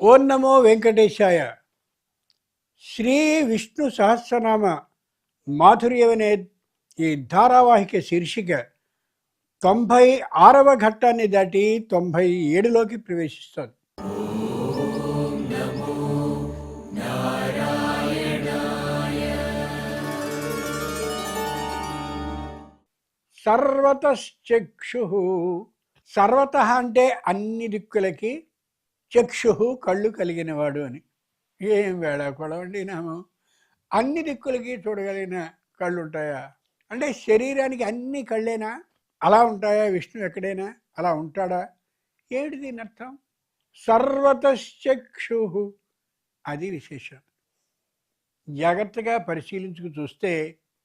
ఓం నమో వెంకటేశాయ. శ్రీ విష్ణు సహస్రనామ మాధుర్యమనే ఈ ధారావాహిక శీర్షిక 96వ ఘట్టాన్ని దాటి 97లోకి ప్రవేశిస్తోంది. సర్వతశ్చక్షు. సర్వత అంటే అన్ని దిక్కులకి, చక్షు కళ్ళు కలిగినవాడు అని. ఏం వేళాకొళండి నామం. అన్ని దిక్కులకి చూడగలిగిన కళ్ళు ఉంటాయా అంటే శరీరానికి అన్ని కళ్ళేనా? అలా ఉంటాయా? విష్ణు ఎక్కడైనా అలా ఉంటాడా? ఏమిటి దీని అర్థం? సర్వతశ్చక్షు, అది విశేషం. జాగ్రత్తగా పరిశీలించుకు చూస్తే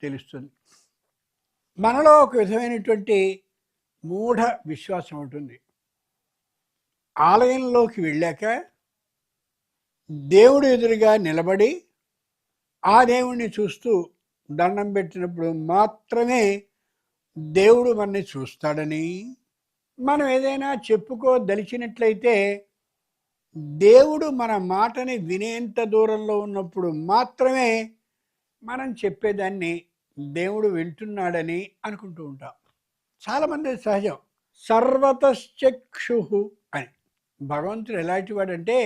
తెలుస్తుంది. మనలో ఒక విధమైనటువంటి మూఢ విశ్వాసం ఉంటుంది. ఆలయంలోకి వెళ్ళాక దేవుడు ఎదురుగా నిలబడి ఆ దేవుణ్ణి చూస్తూ దండం పెట్టినప్పుడు మాత్రమే దేవుడు మనని చూస్తాడని, మనం ఏదైనా చెప్పుకోదలిచినట్లయితే దేవుడు మన మాటని వినేంత దూరంలో ఉన్నప్పుడు మాత్రమే మనం చెప్పేదాన్ని దేవుడు వింటున్నాడని అనుకుంటూ ఉంటాం. చాలామంది సహజం. సర్వతశ్చక్షు అని. భగవంతుడు ఎలాంటి వాడంటే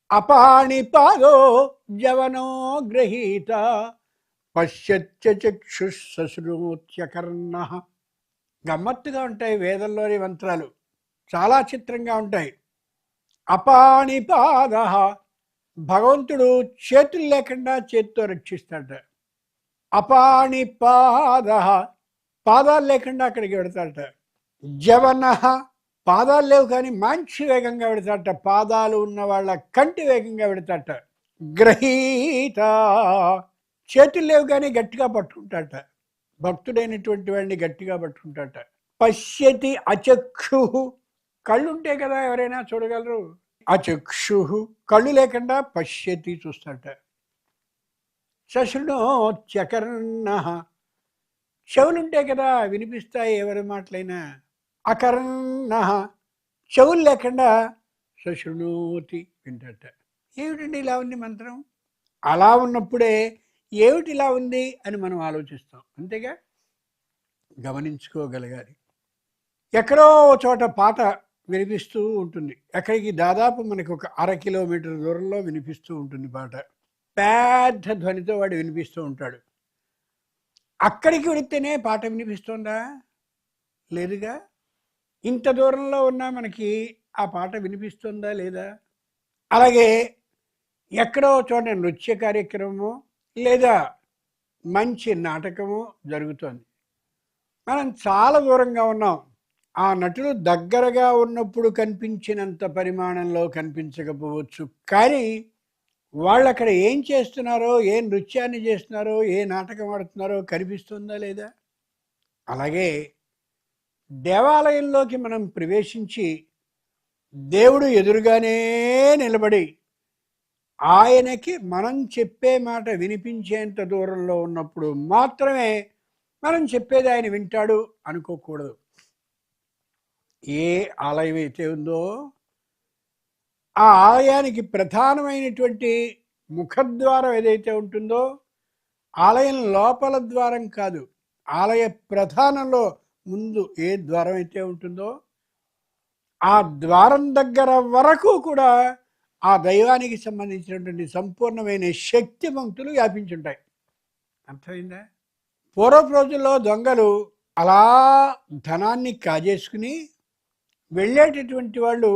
అపాణిపాదో జవనో గ్రహీత పశ్యత్యచక్షుశ్శశ్రుత్యకర్ణ. గమ్మత్తుగా ఉంటాయి వేదంలోని మంత్రాలు, చాలా చిత్రంగా ఉంటాయి. అపాణిపాద, భగవంతుడు చేతులు లేకుండా చేతితో రక్షిస్తాడట. అపాణిపాద, పాదాలు లేకుండా అక్కడికి వెడతాడట. జవన, పాదాలు లేవు కానీ మంచి వేగంగా వెడతాడట. పాదాలు ఉన్న వాళ్ళ కంటి వేగంగా వెడతాడట. గ్రహీత, చేతులు లేవు కానీ గట్టిగా పట్టుకుంటాడట. భక్తుడైనటువంటి వాడిని గట్టిగా పట్టుకుంటాడట. పశ్యతి అచక్షు, కళ్ళుంటే కదా ఎవరైనా చూడగలరు. అచక్షు, కళ్ళు లేకుండా పశ్యతి, చూస్తాడట. శశృణోత్యకర్ణ, చెవులుంటే కదా వినిపిస్తాయి ఎవరి మాటలైనా. అకర్ణ, చెవులు లేకుండా శశృణోతి, వింటట. ఏమిటండి ఇలా ఉంది మంత్రం? అలా ఉన్నప్పుడే ఏమిటి ఇలా ఉంది అని మనం ఆలోచిస్తాం. అంతేగా, గమనించుకోగలగాలి. ఎక్కడో చోట పాట వినిపిస్తూ ఉంటుంది. ఎక్కడికి దాదాపు మనకు ఒక 1/2 కిలోమీటర్ దూరంలో వినిపిస్తూ ఉంటుంది పాట. పెద్ద ధ్వనితో వాడు వినిపిస్తూ ఉంటాడు. అక్కడికి వెళితేనే పాట వినిపిస్తుందా? లేదుగా. ఇంత దూరంలో ఉన్నా మనకి ఆ పాట వినిపిస్తుందా లేదా? అలాగే ఎక్కడో చోట నృత్య కార్యక్రమము లేదా మంచి నాటకము జరుగుతోంది. మనం చాలా దూరంగా ఉన్నాం. ఆ నటులు దగ్గరగా ఉన్నప్పుడు కనిపించినంత పరిమాణంలో కనిపించకపోవచ్చు, కానీ వాళ్ళు అక్కడ ఏం చేస్తున్నారో, ఏ నృత్యాన్ని చేస్తున్నారో, ఏ నాటకం ఆడుతున్నారో కనిపిస్తుందా లేదా? అలాగే దేవాలయంలోకి మనం ప్రవేశించి దేవుడు ఎదురుగానే నిలబడి ఆయనకి మనం చెప్పే మాట వినిపించేంత దూరంలో ఉన్నప్పుడు మాత్రమే మనం చెప్పేది ఆయన వింటాడు అనుకోకూడదు. ఏ ఆలయం అయితే ఉందో ఆ ఆలయానికి ప్రధానమైనటువంటి ముఖద్వారం ఏదైతే ఉంటుందో, ఆలయం లోపల ద్వారం కాదు, ఆలయ ప్రధానంలో ముందు ఏ ద్వారం అయితే ఉంటుందో ఆ ద్వారం దగ్గర వరకు కూడా ఆ దైవానికి సంబంధించినటువంటి సంపూర్ణమైన శక్తి పంక్తులు వ్యాపించుంటాయి. అర్థమైందా? పూర్వపు రోజుల్లో దొంగలు అలా ధనాన్ని కాజేసుకుని వెళ్ళేటటువంటి వాళ్ళు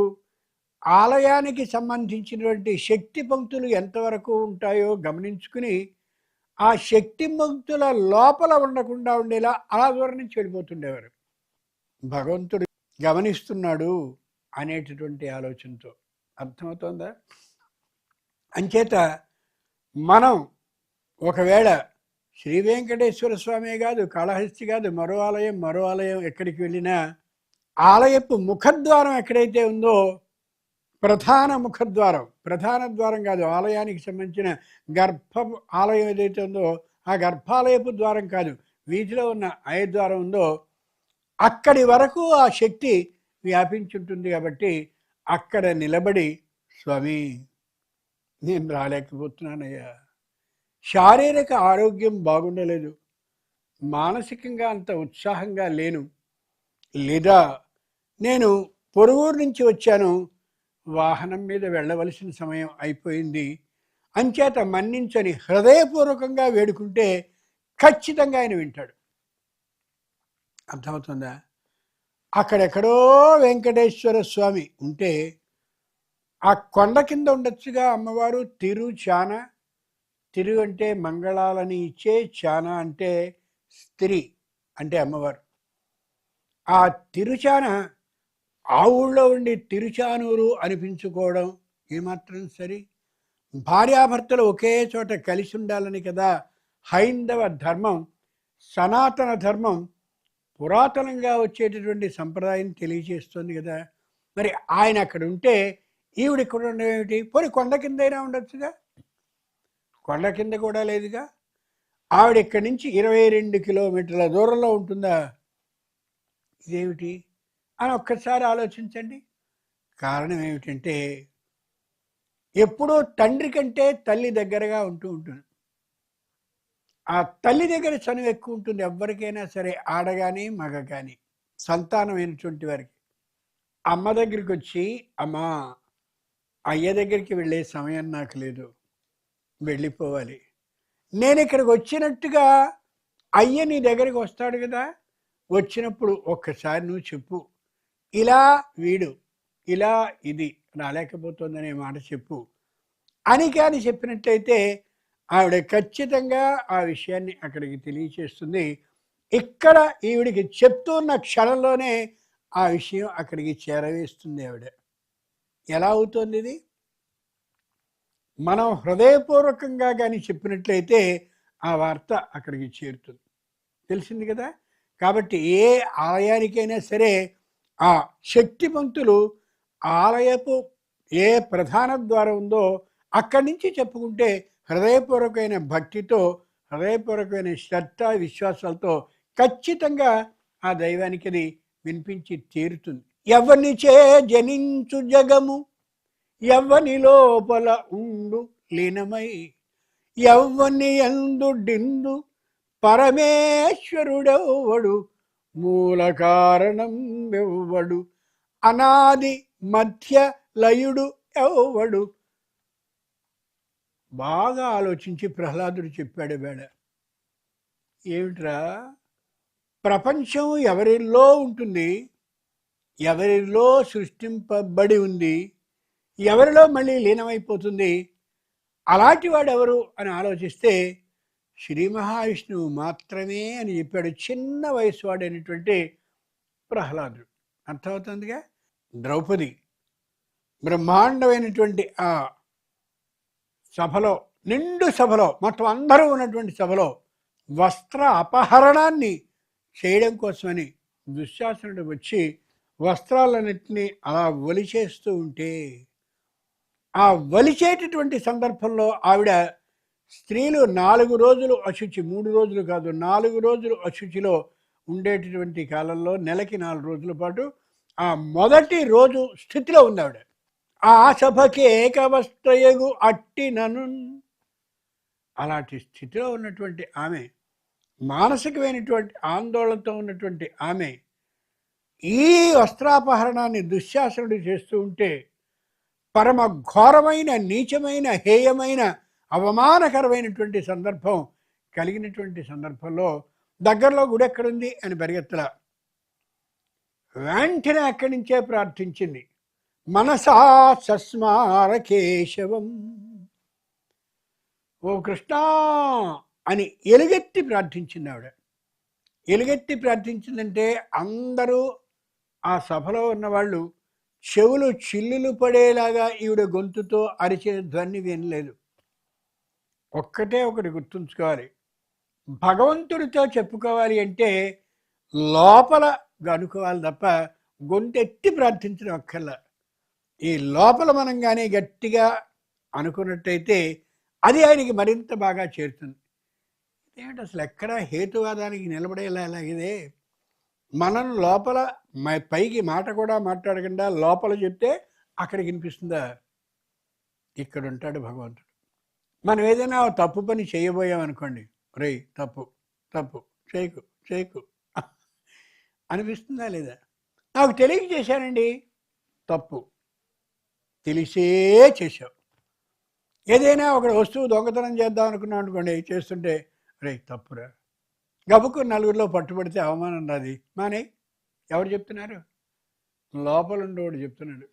ఆలయానికి సంబంధించినటువంటి శక్తి పంక్తులు ఎంతవరకు ఉంటాయో గమనించుకుని ఆ శక్తి పంక్తుల లోపల ఉండకుండా ఉండేలా అలా దూరం నుంచి వెళ్ళిపోతుండేవారు. భగవంతుడు గమనిస్తున్నాడు అనేటటువంటి ఆలోచనతో. అర్థమవుతోందా? అంచేత మనం ఒకవేళ శ్రీ వెంకటేశ్వర స్వామి కాదు, కాళహస్తి కాదు, మరో ఆలయం ఎక్కడికి వెళ్ళినా ఆలయపు ముఖద్వారం ఎక్కడైతే ఉందో, ప్రధాన ముఖద్వారం, ప్రధాన ద్వారం కాదు, ఆలయానికి సంబంధించిన ఆలయం ఏదైతే ఉందో ఆ గర్భాలయపు ద్వారం కాదు, వీధిలో ఉన్న ద్వారం ఉందో అక్కడి వరకు ఆ శక్తి వ్యాపించుంటుంది. కాబట్టి అక్కడ నిలబడి స్వామి నేను రాలేకపోతున్నానయ్యా, శారీరక ఆరోగ్యం బాగుండలేదు, మానసికంగా అంత ఉత్సాహంగా లేను, లేదా నేను పొరుగురు నుంచి వచ్చాను, వాహనం మీద వెళ్ళవలసిన సమయం అయిపోయింది, అంచేత మన్నించని హృదయపూర్వకంగా వేడుకుంటే ఖచ్చితంగా ఆయన వింటాడు. అర్థమవుతుందా? అక్కడెక్కడో వెంకటేశ్వర స్వామి ఉంటే ఆ కొండ కింద ఉండొచ్చుగా అమ్మవారు. తిరుచాన, తిరు అంటే మంగళాలని ఇచ్చే, చాన అంటే స్త్రీ అంటే అమ్మవారు. ఆ తిరుచాన ఆ ఊళ్ళో ఉండి తిరుచానూరు అనిపించుకోవడం ఏమాత్రం సరి? భార్యాభర్తలు ఒకే చోట కలిసి ఉండాలని కదా హైందవ ధర్మం, సనాతన ధర్మం పురాతనంగా వచ్చేటటువంటి సంప్రదాయం తెలియజేస్తుంది కదా. మరి ఆయన అక్కడ ఉంటే ఈవిడ ఇక్కడ ఉండడం ఏమిటి? పోనీ కొండ కిందైనా ఉండొచ్చుగా. కొండ కింద కూడా లేదుగా. ఆవిడ ఇక్కడి నుంచి 22 కిలోమీటర్ల దూరంలో ఉంటుందా? ఇదేమిటి అని ఒక్కసారి ఆలోచించండి. కారణం ఏమిటంటే ఎప్పుడూ తండ్రి కంటే తల్లి దగ్గరగా ఉంటూ ఉంటుంది. ఆ తల్లి దగ్గర చనువు ఎక్కువ ఉంటుంది ఎవరికైనా సరే, ఆడ కానీ మగ కానీ, సంతానమైనటువంటి వారికి. అమ్మ దగ్గరికి వచ్చి, అమ్మా అయ్య దగ్గరికి వెళ్ళే సమయం నాకు లేదు, వెళ్ళిపోవాలి, నేను ఇక్కడికి వచ్చినట్టుగా అయ్య నీ దగ్గరికి వస్తాడు కదా, వచ్చినప్పుడు ఒక్కసారి నువ్వు చెప్పు, ఇలా వీడు, ఇలా ఇది రాలేకపోతుందనే మాట చెప్పు అని కానీ చెప్పినట్లయితే ఆవిడ ఖచ్చితంగా ఆ విషయాన్ని అక్కడికి తెలియచేస్తుంది. ఇక్కడ ఈవిడికి చెప్తున్న క్షణంలోనే ఆ విషయం అక్కడికి చేరవేస్తుంది ఆవిడ. ఎలా అవుతుంది ఇది? మనం హృదయపూర్వకంగా కానీ చెప్పినట్లయితే ఆ వార్త అక్కడికి చేరుతుంది. తెలిసింది కదా. కాబట్టి ఏ ఆలయానికైనా సరే ఆ శక్తివంతులు ఆలయపు ఏ ప్రధాన ద్వారం ఉందో అక్కడి నుంచి చెప్పుకుంటే హృదయపూర్వకమైన భక్తితో, హృదయపూర్వకమైన శ్రద్ధ విశ్వాసాలతో ఖచ్చితంగా ఆ దైవానికి అది వినిపించి తీరుతుంది. ఎవనిచే జనించు జగము ఎవ్వని లోపల ఉండు లీనమై, ఎవ్వని యందు డిందు పరమేశ్వరుడెవ్వడు, మూల కారణం ఎవ్వడు, అనాది మధ్య లయుడు ఎవ్వడు. బాగా ఆలోచించి ప్రహ్లాదుడు చెప్పాడు వేళ. ఏమిట్రా, ప్రపంచం ఎవరిలో ఉంటుంది, ఎవరిలో సృష్టింపబడి ఉంది, ఎవరిలో మళ్ళీ లీనమైపోతుంది, అలాంటి వాడు ఎవరు అని ఆలోచిస్తే శ్రీ మహావిష్ణువు మాత్రమే అని చెప్పాడు చిన్న వయసు వాడైనటువంటి ప్రహ్లాదుడు. అర్థమవుతుందిగా. ద్రౌపది బ్రహ్మాండమైనటువంటి ఆ సభలో, నిండు సభలో, మొత్తం అందరూ ఉన్నటువంటి సభలో వస్త్ర అపహరణాన్ని చేయడం కోసమని దుశ్శాసనుడు వచ్చి వస్త్రాలన్నింటినీ అలా ఒలిచేస్తూ ఉంటే, ఆ ఒలిచేటటువంటి సందర్భంలో ఆవిడ స్త్రీలు 4 రోజులు అశుచి, 3 రోజులు కాదు 4 రోజులు అశుచిలో ఉండేటటువంటి కాలంలో నెలకి 4 రోజుల పాటు ఆ మొదటి రోజు స్థితిలో ఉంది ఆవిడ. ఆ సభకి ఏకవస్త్రయగు అట్టినను, అలాంటి స్థితిలో ఉన్నటువంటి ఆమె, మానసికమైనటువంటి ఆందోళనతో ఉన్నటువంటి ఆమె ఈ వస్త్రాపహరణాన్ని దుశ్శాసనుడు చేస్తూ ఉంటే, పరమ ఘోరమైన, నీచమైన, హేయమైన, అవమానకరమైనటువంటి సందర్భం కలిగినటువంటి సందర్భంలో దగ్గరలో గుడి ఎక్కడుంది అని పరిగెత్తల, వెంటనే అక్కడి నుంచే ప్రార్థించింది. మనసా సస్మార కేశవం, ఓ కృష్ణ అని ఎలుగెత్తి ప్రార్థించింది ఆవిడ. ఎలుగెత్తి ప్రార్థించిందంటే అందరూ ఆ సభలో ఉన్నవాళ్ళు చెవులు చిల్లులు పడేలాగా ఈవిడ గొంతుతో అరిచిన ధ్వని వినలేదు. ఒక్కటే ఒకటి గుర్తుంచుకోవాలి, భగవంతుడితో చెప్పుకోవాలి అంటే లోపల అనుకోవాలి తప్ప గొంతెత్తి ప్రార్థించడం అక్కర్లా. ఈ లోపల మనం కానీ గట్టిగా అనుకున్నట్టయితే అది ఆయనకి మరింత బాగా చేరుతుంది. ఏమిటి అసలు ఎక్కడ హేతువాదానికి నిలబడేలా ఇదే? మనం లోపల పైకి మాట కూడా మాట్లాడకుండా లోపల చెప్తే అక్కడికి వినిపిస్తుందా? ఇక్కడ ఉంటాడు భగవంతుడు. మనం ఏదైనా తప్పు పని చేయబోయామనుకోండి, రే తప్పు తప్పు చేయకు చేయకు అనిపిస్తుందా లేదా? నాకు తెలియక చేశానండి, తప్పు, తెలిసే చేశావు. ఏదైనా ఒక వస్తువు దొంగతనం చేద్దాం అనుకున్నాం అనుకోండి, చేస్తుంటే రే తప్పురా, గబుకు నలుగురిలో పట్టుబడితే అవమానం రాది, మానే. ఎవరు చెప్తున్నారు? లోపల ఉండేవాడు చెప్తున్నాడు.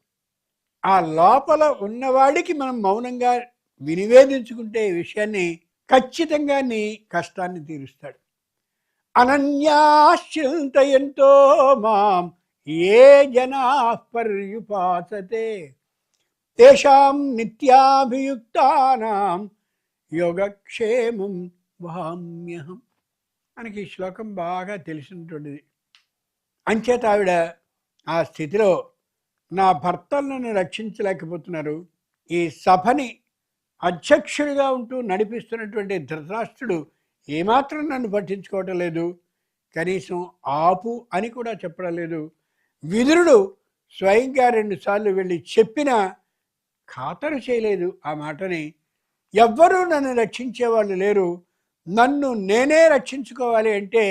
ఆ లోపల ఉన్నవాడికి మనం మౌనంగా వినివేదించుకుంటే ఈ విషయాన్ని ఖచ్చితంగా నీ కష్టాన్ని తీరుస్తాడు. అనన్యాశ్చింతయంతో మాం ఏ జనా పర్యుపాసతే తేషాం నిత్యాభియుక్తానాం యోగక్షేమం వహామ్యహం. మనకి ఈ శ్లోకం బాగా తెలిసినటువంటిది. అంచేత ఆవిడ ఆ స్థితిలో నా భర్తలను రక్షించలేకపోతున్నారు, ఈ సభని అధ్యక్షుడిగా ఉంటూ నడిపిస్తున్నటువంటి ధృతరాష్ట్రుడు ఏమాత్రం నన్ను పట్టించుకోవటం లేదు, కనీసం ఆపు అని కూడా చెప్పడం లేదు. విదురుడు స్వయంగా 2 సార్లు వెళ్ళి చెప్పినా ఖాతరు చేయలేదు ఆ మాటని. ఎవ్వరూ నన్ను రక్షించేవాళ్ళు లేరు, నన్ను నేనే రక్షించుకోవాలి అంటే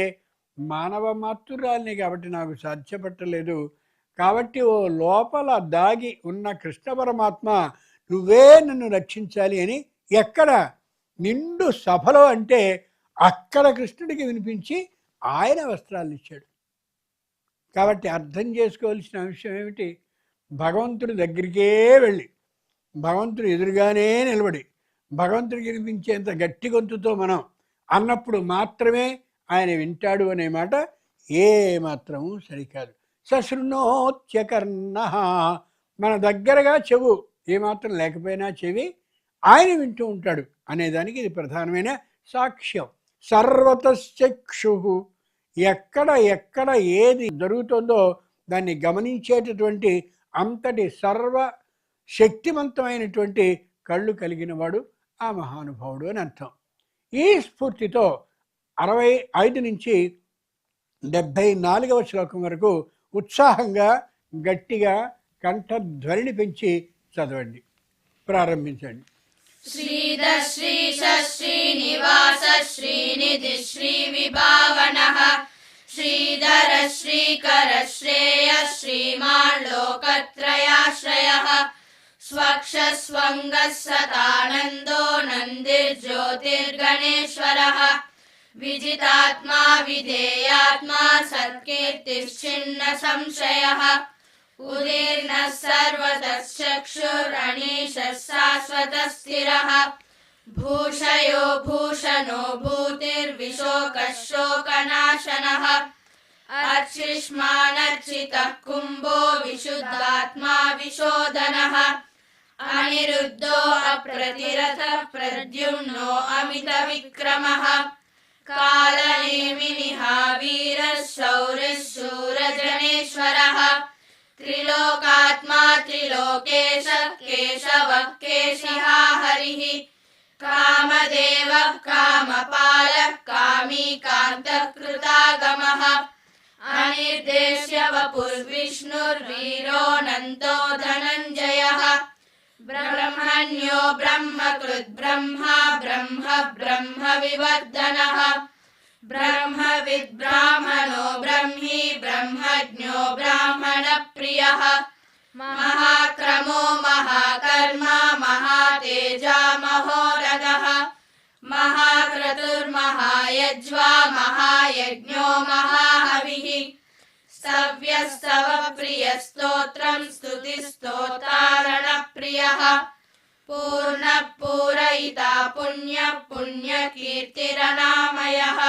మానవ మాతృరాల్ని కాబట్టి నాకు సాధ్యపట్టలేదు. కాబట్టి ఓ లోపల దాగి ఉన్న కృష్ణ పరమాత్మ నువ్వే నన్ను రక్షించాలి అని ఎక్కడ? నిండు సభలో అంటే అక్కడ కృష్ణుడికి వినిపించి ఆయన వస్త్రాలు ఇచ్చాడు. కాబట్టి అర్థం చేసుకోవాల్సిన అంశం ఏమిటి? భగవంతుడి దగ్గరికే వెళ్ళి భగవంతుడు ఎదురుగానే నిలబడి భగవంతుడికి వినిపించేంత గట్టి గొంతుతో మనం అన్నప్పుడు మాత్రమే ఆయన వింటాడు అనే మాట ఏమాత్రము సరికాదు. సశృణోత్యకర్ణ, మన దగ్గరగా చెవు ఏమాత్రం లేకపోయినా చెవి ఆయన వింటూ ఉంటాడు అనేదానికి ఇది ప్రధానమైన సాక్ష్యం. సర్వతశ్చక్షు, ఎక్కడ ఎక్కడ ఏది జరుగుతుందో దాన్ని గమనించేటటువంటి అంతటి సర్వ శక్తివంతమైనటువంటి కళ్ళు కలిగిన వాడు ఆ మహానుభావుడు అని అర్థం. ఈ స్ఫూర్తితో 65 నుంచి 74వ శ్లోకం వరకు ఉత్సాహంగా గట్టిగా కంఠధ్వనిని పెంచి చదవండి, ప్రారంభించండి. శ్రీధ శ్రీశ శ్రీనివాస శ్రీనిధి శ్రీ విభావనః శ్రీధర శ్రీకర శ్రేయ శ్రీమాన్ లోకత్రయాశ్రయః స్వక్షస్వంగ సదానందో నందిర్జ్యోతిర్గణేశ్వరః విజితాత్మా విధేయాత్మా సత్కీర్తిశ్చిన్న సంశయః ఉదీర్ణః సర్వతశ్చక్షురనీశः శాశ్వతः స్థిరः భూషయో భూషణో భూతిర్విశోకः శోకనాశనः అర్చిష్మానర్చితः కుంభో విశుద్ధాత్మా విశోధనः అనిరుద్ధో అప్రతిరథः ప్రద్యుమ్నో అమిత విక్రమः కాలనేమినిః వీరः శౌర్యः శూరజనేశ్వరः త్రిలోకాత్మా త్రిలోకేశः కేశవः కేశిః హరిః కామదేవः కామపాలः కామీ కాంతः కృతాగమः అనిర్దేశ్య వపుర్విష్ణుర్వీరోऽనంతో ధనంజయः బ్రహ్మణ్యో బ్రహ్మకృత్ బ్రహ్మా బ్రహ్మ బ్రహ్మ వివర్ధనః బ్రహ్మవిద్ బ్రాహ్మణో బ్రహ్మీ బ్రహ్మజ్ఞో బ్రాహ్మణ ప్రియః మహాక్రమో మహాకర్మ మహాతేజా మహోరగః మహాక్రతుర్మహాయజ్వా మహాయజ్ఞో మహాహవిః స్తవ్యస్తవ ప్రియ స్తోత్రం స్తుతి స్తోతారణ ప్రియః పూర్ణ పూరయితా పుణ్య పుణ్య కీర్తిరనామయః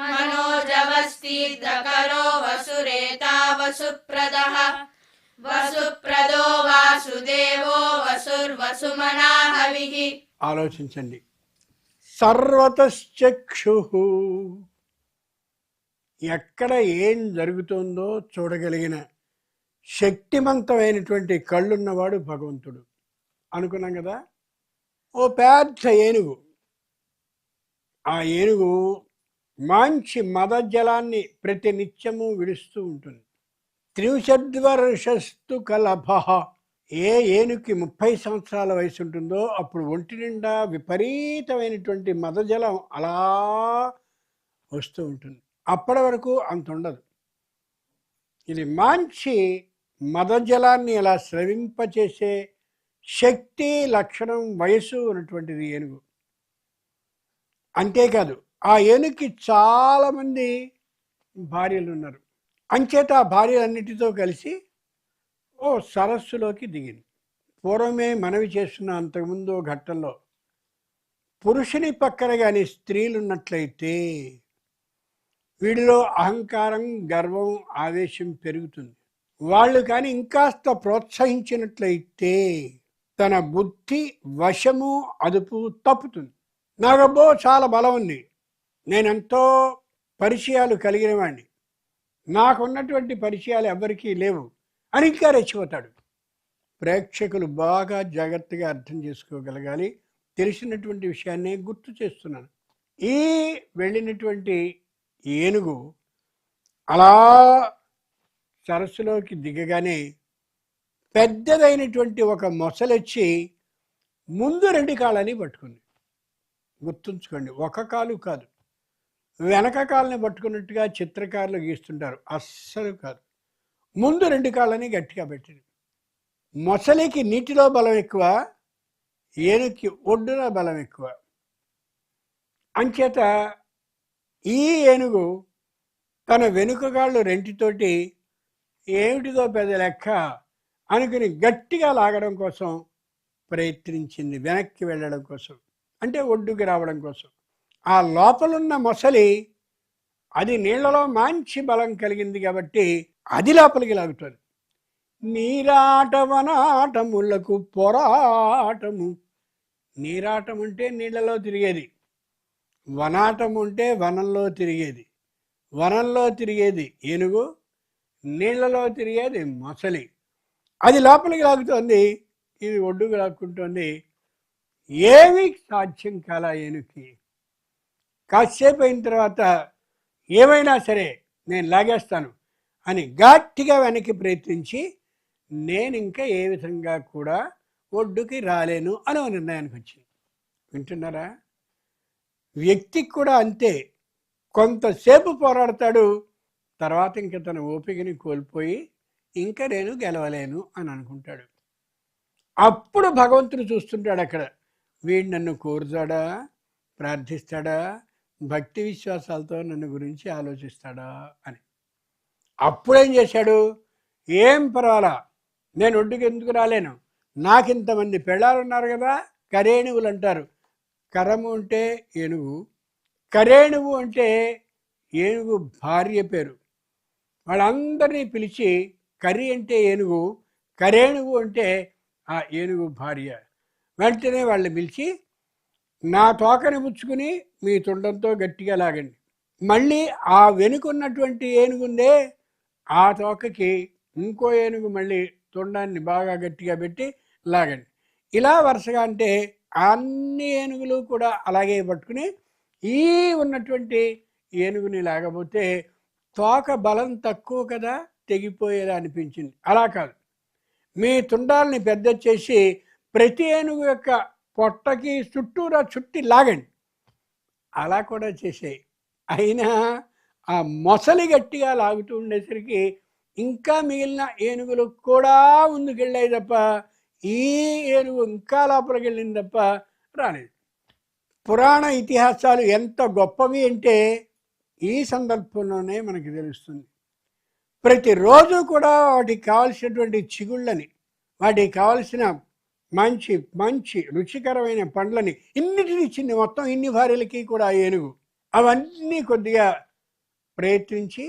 మనోజవస్తీర్ధకరో వసురేతా వసుప్రదః వసుప్రదో వాసుదేవో వసుర్వసుమనాహవిః. ఆలోచించండి. సర్వతశ్చక్షు, ఎక్కడ ఏం జరుగుతుందో చూడగలిగిన శక్తివంతమైనటువంటి కళ్ళున్నవాడు భగవంతుడు అనుకున్నాం కదా. ఓ పెద్ద ఏనుగు, ఆ ఏనుగు మంచి మదజలాన్ని ప్రతి నిత్యము విడుస్తూ ఉంటుంది. త్రివిశద్వర్షస్తు కలభ, ఏ ఏనుగుకి 30 సంవత్సరాల వయసు ఉంటుందో అప్పుడు ఒంటి నిండా విపరీతమైనటువంటి మదజలం అలా వస్తూ ఉంటుంది. అప్పటి వరకు అంత ఉండదు. ఇది మంచి మదజలాన్ని అలా స్రవింపచేసే శక్తి, లక్షణం, వయసు ఉన్నటువంటిది ఏనుగు. అంతేకాదు ఆ ఏనుగుకి చాలామంది భార్యలు ఉన్నారు. అంచేత ఆ భార్యలన్నిటితో కలిసి ఓ సరస్సులోకి దిగింది. పూర్వమే మనవి చేస్తున్న అంతకుముందు ఘట్టంలో పురుషుని పక్కన కానీ స్త్రీలు ఉన్నట్లయితే వీడిలో అహంకారం, గర్వం, ఆవేశం పెరుగుతుంది. వాళ్ళు కానీ ఇంకాస్త ప్రోత్సహించినట్లయితే తన బుద్ధి వశము, అదుపు తప్పుతుంది. నాకబ్బో చాలా బలం ఉంది, నేనెంతో పరిచయాలు కలిగిన వాడిని, నాకున్నటువంటి పరిచయాలు ఎవరికీ లేవు అని ఇంకా రెచ్చిపోతాడు. ప్రేక్షకులు బాగా జాగ్రత్తగా అర్థం చేసుకోగలగాలి. తెలిసినటువంటి విషయాన్నే గుర్తు చేస్తున్నాను. ఈ వెళ్ళినటువంటి ఏనుగు అలా సరస్సులోకి దిగగానే పెద్దదైనటువంటి ఒక మొసలొచ్చి ముందు 2 కాళ్ళని పట్టుకుంది. గుర్తుంచుకోండి, ఒక కాలు కాదు, వెనక కాళ్ళని పట్టుకున్నట్టుగా చిత్రకారులు గీస్తుంటారు, అస్సలు కాదు. ముందు 2 కాళ్ళని గట్టిగా పెట్టింది. మొసలికి నీటిలో బలం ఎక్కువ, ఏనుగుకి ఒడ్డున బలం ఎక్కువ. అంచేత ఈ ఏనుగు తన వెనుకగాళ్ళు 2తోటి ఏమిటిదో పెద్ద లెక్క అనుకుని గట్టిగా లాగడం కోసం ప్రయత్నించింది, వెనక్కి వెళ్ళడం కోసం, అంటే ఒడ్డుకి రావడం కోసం. ఆ లోపలున్న మొసలి అది నీళ్లలో మంచి బలం కలిగింది కాబట్టి అది లోపలికి లాగుతుంది. నీరాటవనాటములకు పోరాటము. నీరాటం అంటే నీళ్లలో తిరిగేది, వనాటం అంటే వనంలో తిరిగేది. వనంలో తిరిగేది ఏనుగు, నీళ్లలో తిరిగేది మొసలి. అది లోపలికి లాగుతోంది, ఇది ఒడ్డుకు లాక్కుంటోంది. ఏమీ సాధ్యం కాల ఏనుగుకి. కాసేపు అయిన తర్వాత ఏమైనా సరే నేను లాగేస్తాను అని గట్టిగా వెనక్కి ప్రయత్నించి నేను ఇంకా ఏ విధంగా కూడా ఒడ్డుకి రాలేను అని నిర్ణయానికి వచ్చింది. వింటున్నారా? వ్యక్తికి కూడా అంతే, కొంతసేపు పోరాడతాడు, తర్వాత ఇంక తన ఓపికని కోల్పోయి ఇంకా నేను గెలవలేను అని అనుకుంటాడు. అప్పుడు భగవంతుడు చూస్తుంటాడు అక్కడ, వీడు నన్ను కోరుతాడా, ప్రార్థిస్తాడా, భక్తి విశ్వాసాలతో నన్ను గురించి ఆలోచిస్తాడా అని. అప్పుడేం చేశాడు, ఏం పర్వాలా, నేను ఒడ్డుకి ఎందుకు రాలేను, నాకు ఇంతమంది పెళ్ళాలు ఉన్నారు కదా, కరేణువులు అంటారు. కరము అంటే ఏనుగు, కరేణువు అంటే ఏనుగు భార్య పేరు. వాళ్ళందరినీ పిలిచి, కరి అంటే ఏనుగు, కరేణువు అంటే ఆ ఏనుగు భార్య. వెంటనే వాళ్ళని పిలిచి నా తోకని పుచ్చుకుని మీ తుండంతో గట్టిగా లాగండి, మళ్ళీ ఆ వెనుకున్నటువంటి ఏనుగుందే ఆ తోకకి ఇంకో ఏనుగు మళ్ళీ తుండాన్ని బాగా గట్టిగా పెట్టి లాగండి. ఇలా వరుసగా అంటే అన్ని ఏనుగులు కూడా అలాగే పట్టుకుని ఈ ఉన్నటువంటి ఏనుగుని లాగబోతే తోక బలం తక్కువ కదా, తెగిపోయేలా అనిపించింది. అలా కాదు, మీ తుండాలని పెద్ద చేసి ప్రతి ఏనుగు యొక్క పొట్టకి చుట్టూరా చుట్టి లాగండి. అలా కూడా చేసాయి. అయినా ఆ మొసలి గట్టిగా లాగుతూ ఉండేసరికి ఇంకా మిగిలిన ఏనుగులు కూడా ముందుకెళ్ళాయి తప్ప ఈ ఏనుగు ఇంకా లోపలికి వెళ్ళింది తప్ప రాలేదు. పురాణ ఇతిహాసాలు ఎంత గొప్పవి అంటే ఈ సందర్భంలోనే మనకి తెలుస్తుంది. ప్రతిరోజు కూడా వాటికి కావలసినటువంటి చిగుళ్ళని, వాటికి కావలసిన మంచి మంచి రుచికరమైన పండ్లని ఇన్నిటిని ఇచ్చింది. మొత్తం ఇన్ని భార్యలకి కూడా ఏనుగు అవన్నీ కొద్దిగా ప్రయత్నించి,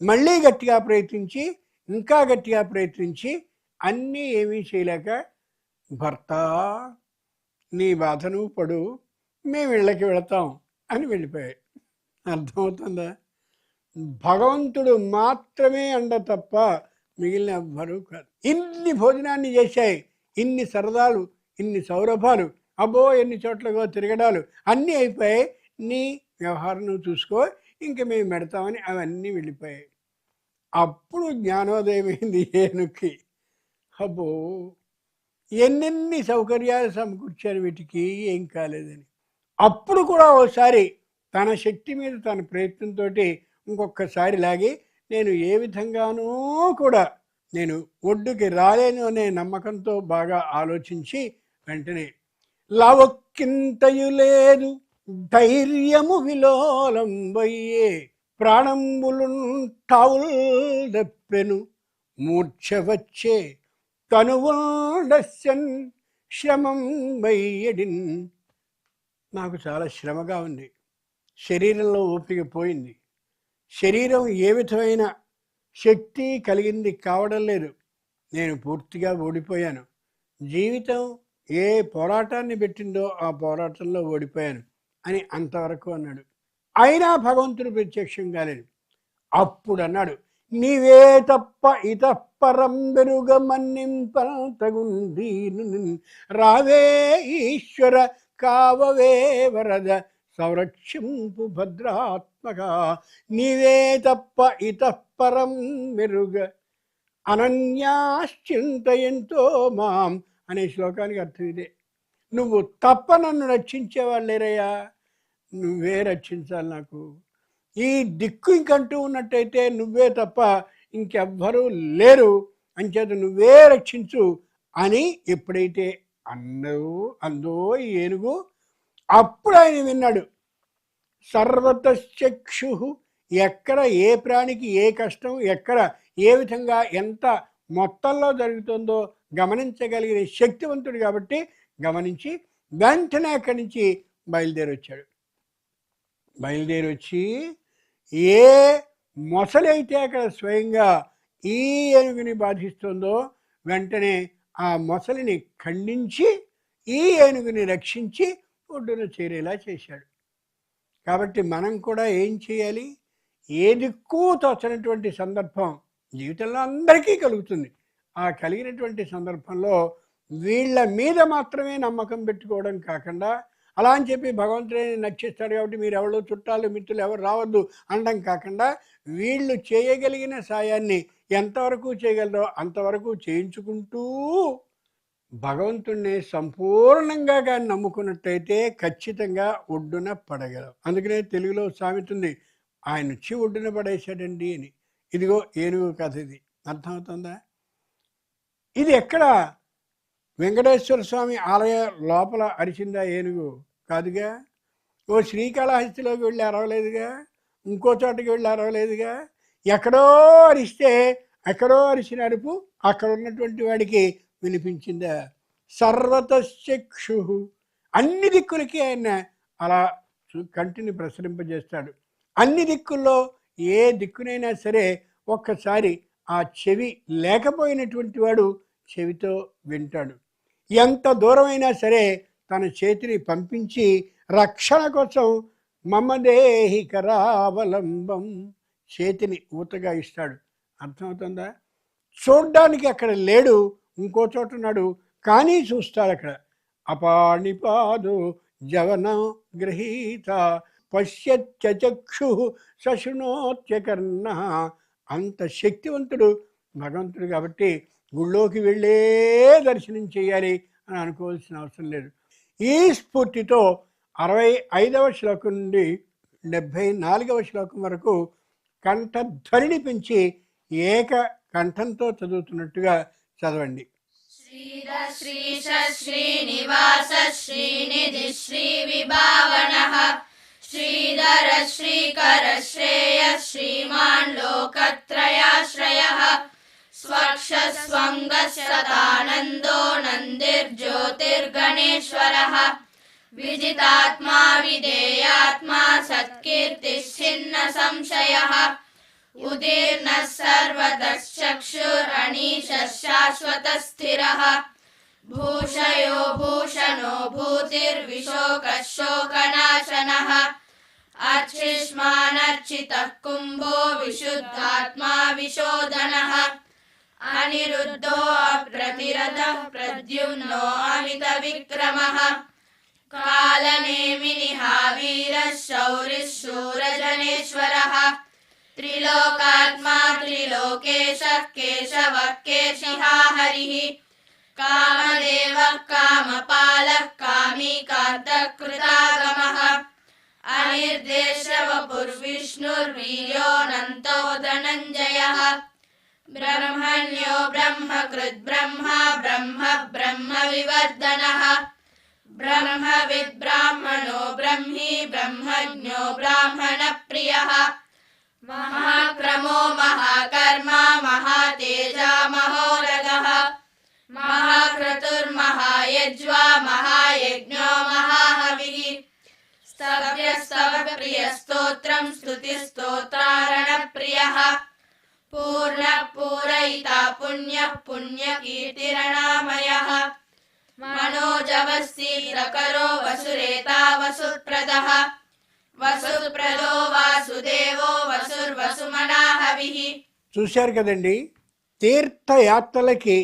మళ్ళీ గట్టిగా ప్రయత్నించి, ఇంకా గట్టిగా ప్రయత్నించి అన్నీ ఏమీ చేయలేక, భర్త నీ బాధ నువ్వు పడు, మేము ఇళ్ళకి వెళతాం అని వెళ్ళిపోయాయి. అర్థమవుతుందా? భగవంతుడు మాత్రమే అండ తప్ప మిగిలిన ఎవ్వరూ కాదు. ఇన్ని భోజనాన్ని చేశాయి, ఇన్ని సరదాలు, ఇన్ని సౌరభాలు, అబ్బో ఎన్ని చోట్లగో తిరగడాలు అన్నీ అయిపోయాయి. నీ వ్యవహారం నువ్వు చూసుకో, ఇంక మేము పెడతామని అవన్నీ వెళ్ళిపోయాయి. అప్పుడు జ్ఞానోదయం అయింది ఏనుక్కి. అబ్బో ఎన్నెన్ని సౌకర్యాలు సమకూర్చారు వీటికి, ఏం కాలేదని. అప్పుడు కూడా ఓసారి తన శక్తి మీద తన ప్రయత్నంతో ఇంకొకసారి లాగి నేను ఏ విధంగానూ కూడా నేను ఒడ్డుకి రాలేను అనే నమ్మకంతో బాగా ఆలోచించి వెంటనే లవక్కింతయు లేదు ధైర్యము విలోలం వయ్యే ప్రాణంబులుంటావుల్ దప్పెను మూర్ఛ వచ్చే కనువుండస్యన్ శ్రమం వయ్యడిన్. నాకు చాలా శ్రమగా ఉంది, శరీరంలో ఓపిక పోయింది, శరీరం ఏ విధమైన శక్తి కలిగింది కావడం లేదు, నేను పూర్తిగా ఓడిపోయాను, జీవితం ఏ పోరాటాన్ని పెట్టిందో ఆ పోరాటంలో ఓడిపోయాను అని అంతవరకు అన్నాడు. అయినా భగవంతుడు ప్రత్యక్షం కాలేదు. అప్పుడు అన్నాడు, నీవే తప్ప ఇతపరం బెరుగమన్నింపగుంది రావే ఈశ్వర కావవే వరద సంరక్షింపు భద్రాత్మక. నీవే తప్ప ఇతపరం మెరుగ అనన్యాశ్చింతయంతో మాం అనే శ్లోకానికి అర్థం ఇదే. నువ్వు తప్ప నన్ను రక్షించేవాళ్ళు లేరయ్యా, నువ్వే రక్షించాలి నాకు. ఈ దిక్కు ఇంకంటూ ఉన్నట్టయితే నువ్వే తప్ప ఇంకెవ్వరూ లేరు, అంచేత నువ్వే రక్షించు అని ఎప్పుడైతే అందో ఈ ఏనుగు, అప్పుడు ఆయన విన్నాడు. సర్వతశ్చక్షు, ఎక్కడ ఏ ప్రాణికి ఏ కష్టం ఎక్కడ ఏ విధంగా ఎంత మొత్తంలో జరుగుతుందో గమనించగలిగిన శక్తివంతుడు కాబట్టి గమనించి వెంటనే అక్కడి నుంచి బయలుదేరి వచ్చాడు. బయలుదేరి వచ్చి ఏ మొసలి అయితే అక్కడ స్వయంగా ఈ ఏనుగుని బాధిస్తుందో వెంటనే ఆ మొసలిని ఖండించి ఈ ఏనుగుని రక్షించి ఒడ్డున చేరేలా చేశాడు. కాబట్టి మనం కూడా ఏం చేయాలి, ఏ దిక్కు తోచనటువంటి సందర్భం జీవితంలో అందరికీ కలుగుతుంది. ఆ కలిగినటువంటి సందర్భంలో వీళ్ళ మీద మాత్రమే నమ్మకం పెట్టుకోవడం కాకుండా, అలా అని చెప్పి భగవంతుడే నక్షిస్తాడు కాబట్టి మీరు ఎవరో చుట్టాలు మిత్రులు ఎవరు రావద్దు అనడం కాకుండా, వీళ్ళు చేయగలిగిన సాయాన్ని ఎంతవరకు చేయగలరో అంతవరకు చేయించుకుంటూ భగవంతుణ్ణి సంపూర్ణంగా కానీ నమ్ముకున్నట్టయితే ఖచ్చితంగా ఒడ్డున పడగలవు. అందుకనే తెలుగులో సామెత ఉంది, ఆయన వచ్చి ఒడ్డున పడేశాడండి అని. ఇదిగో ఏనుగు కథ, ఇది అర్థమవుతుందా? ఇది ఎక్కడ వెంకటేశ్వర స్వామి ఆలయ లోపల అరిచిందా ఏనుగు? కాదుగా. ఓ శ్రీకాళహస్తిలోకి వెళ్ళి అరవలేదుగా, ఇంకో చోటకి వెళ్ళి అరవలేదుగా. ఎక్కడో అరిస్తే ఎక్కడో అరిచిన అరుపు అక్కడ ఉన్నటువంటి వాడికి వినిపించిందా? సర్వతశ్చక్షు, అన్ని దిక్కులకి ఆయన అలా కంటిని ప్రసరింపజేస్తాడు. అన్ని దిక్కుల్లో ఏ దిక్కునైనా సరే ఒక్కసారి ఆ చెవి లేకపోయినటువంటి వాడు చెవితో వింటాడు. ఎంత దూరమైనా సరే తన చేతిని పంపించి రక్షణ కోసం మమదేహి కరావలంబం చేతిని ఊతగా ఇస్తాడు. అర్థమవుతుందా? చూడ్డానికి అక్కడ లేడు, ఇంకో చోట ఉన్నాడు, కానీ చూస్తాడు అక్కడ. అపాణిపాదు జవన గృహీత పశ్యచ్చక్షు శశునోత్యకర్ణ. అంత శక్తివంతుడు భగవంతుడు కాబట్టి గుళ్ళోకి వెళ్ళే దర్శనం చేయాలి అని అనుకోవాల్సిన అవసరం లేదు. ఈ స్ఫూర్తితో 65వ శ్లోకం నుండి 74వ శ్లోకం వరకు కంఠధ్వనిని పెంచి ఏక కంఠంతో చదువుతున్నట్టుగా చదవండి. శ్రీధ శ్రీశ శ్రీనివాస శ్రీనిధి శ్రీ విభావనః శ్రీధర శ్రీకర శ్రేయ శ్రీమాన్ లోకత్రయాశ్రయః స్వక్షస్వంగశతానందో నందిర్జ్యోతిర్గణేశ్వరః విజితాత్మా విధేయాత్మా సత్కీర్తిశ్చిన్న సంశయః ఉదీర్ణః సర్వతశ్చక్షురనీశः శాశ్వతస్థిరః భూషయో భూషణో భూతిర్విశోకः శోకనాశనః అర్చిష్మానర్చితః కుంభో విశుద్ధాత్మా విశోధనః అనిరుద్ధో అప్రతిరథః ప్రద్యుమ్నో అమిత విక్రమః కాలనేమినిః వీరः శౌరిः శూరజనేశ్వరः త్రిలోకాత్మా త్రిలోకేశः కేశవः కేశిహా హరిః కామదేవ కామపాల కామీ కాంతకృతాగమః అనిర్దేశవపుర్విష్ణుర్వీర్యోऽనంతో ధనంజయః బ్రహ్మణ్యో బ్రహ్మకృద్ బ్రహ్మ బ్రహ్మ బ్రహ్మ వివర్ధనః బ్రహ్మవిద్ బ్రాహ్మణో బ్రహ్మీ బ్రహ్మజ్ఞో బ్రాహ్మణ ప్రియః మహాక్రమో మహాకర్మ మహాతేజ మహోరగః మహాక్రతుర్మహాయజ్వా మహాయజ్ఞో మహాహవిః స్తవ్యస్తవ ప్రియ స్తోత్రం స్తుతి స్తోత్రారణ ప్రియః పూర్ణ పూరయిత పుణ్య పుణ్య కీర్తిరణామయః మనోజవస్తీరకరో వసురేతా వసుప్రదః వసుప్రదో వాసుదేవో వసుర్వసుమనాహవిః. చూశారు కదండి, తీర్థయాత్రలకి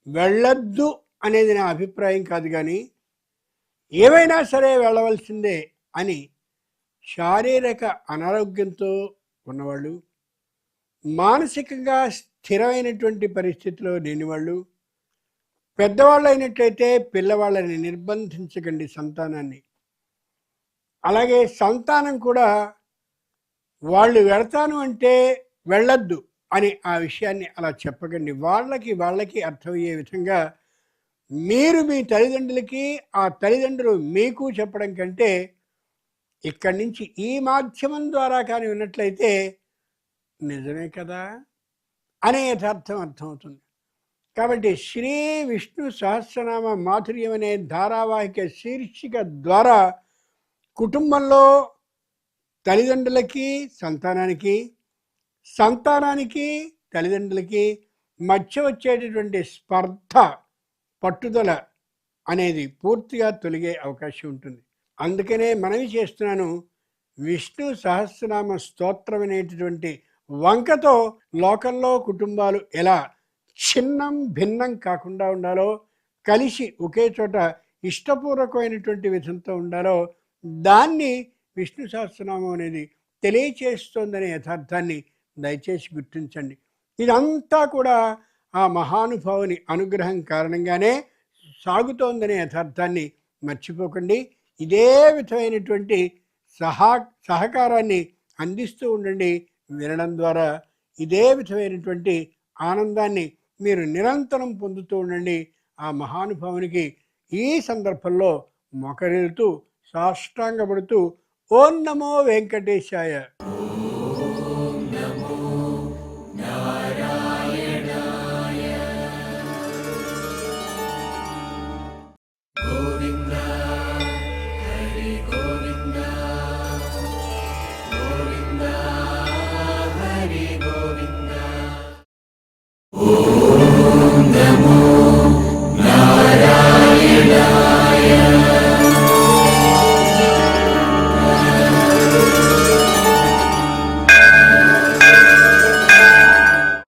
వెళ్ళొద్దు అనేది నా అభిప్రాయం కాదు, కానీ ఏవైనా సరే వెళ్ళవలసిందే అని శారీరక అనారోగ్యంతో ఉన్నవాళ్ళు, మానసికంగా స్థిరమైనటువంటి పరిస్థితిలో లేనివాళ్ళు, పెద్దవాళ్ళు అయినట్లయితే పిల్లవాళ్ళని నిర్బంధించకండి సంతానాన్ని. అలాగే సంతానం కూడా వాళ్ళు వెళతాను అంటే వెళ్ళొద్దు అని ఆ విషయాన్ని అలా చెప్పకండి. వాళ్ళకి అర్థమయ్యే విధంగా మీరు మీ తల్లిదండ్రులకి, ఆ తల్లిదండ్రులు మీకు చెప్పడం కంటే ఇక్కడి నుంచి ఈ మాధ్యమం ద్వారా కానీ ఉన్నట్లయితే నిజమే కదా అనే యథార్థం అర్థమవుతుంది. కాబట్టి శ్రీ విష్ణు సహస్రనామ మాధుర్యం అనే ధారావాహిక శీర్షిక ద్వారా కుటుంబంలో తల్లిదండ్రులకి సంతానానికి, సంతానానికి తల్లిదండ్రులకి మధ్య వచ్చేటటువంటి స్పర్ధ, పట్టుదల అనేది పూర్తిగా తొలగే అవకాశం ఉంటుంది. అందుకనే మనవి చేస్తున్నాను, విష్ణు సహస్రనామ స్తోత్రం అనేటటువంటి వంకతో లోకంలో కుటుంబాలు ఎలా చిన్నం భిన్నం కాకుండా ఉండాలో, కలిసి ఒకే చోట ఇష్టపూర్వకమైనటువంటి విధంతో ఉండాలో దాన్ని విష్ణు సహస్రనామం అనేది తెలియచేస్తోందనే యథార్థాన్ని దయచేసి గుర్తించండి. ఇదంతా కూడా ఆ మహానుభావుని అనుగ్రహం కారణంగానే సాగుతోందనే యథార్థాన్ని మర్చిపోకండి. ఇదే విధమైనటువంటి సహకారాన్ని అందిస్తూ ఉండండి. వినడం ద్వారా ఇదే విధమైనటువంటి ఆనందాన్ని మీరు నిరంతరం పొందుతూ ఉండండి. ఆ మహానుభావునికి ఈ సందర్భంలో మొకరిల్లుతూ సాష్టాంగపడుతూ ఓం నమో వెంకటేశాయ. ఓం నమో నారాయణాయ.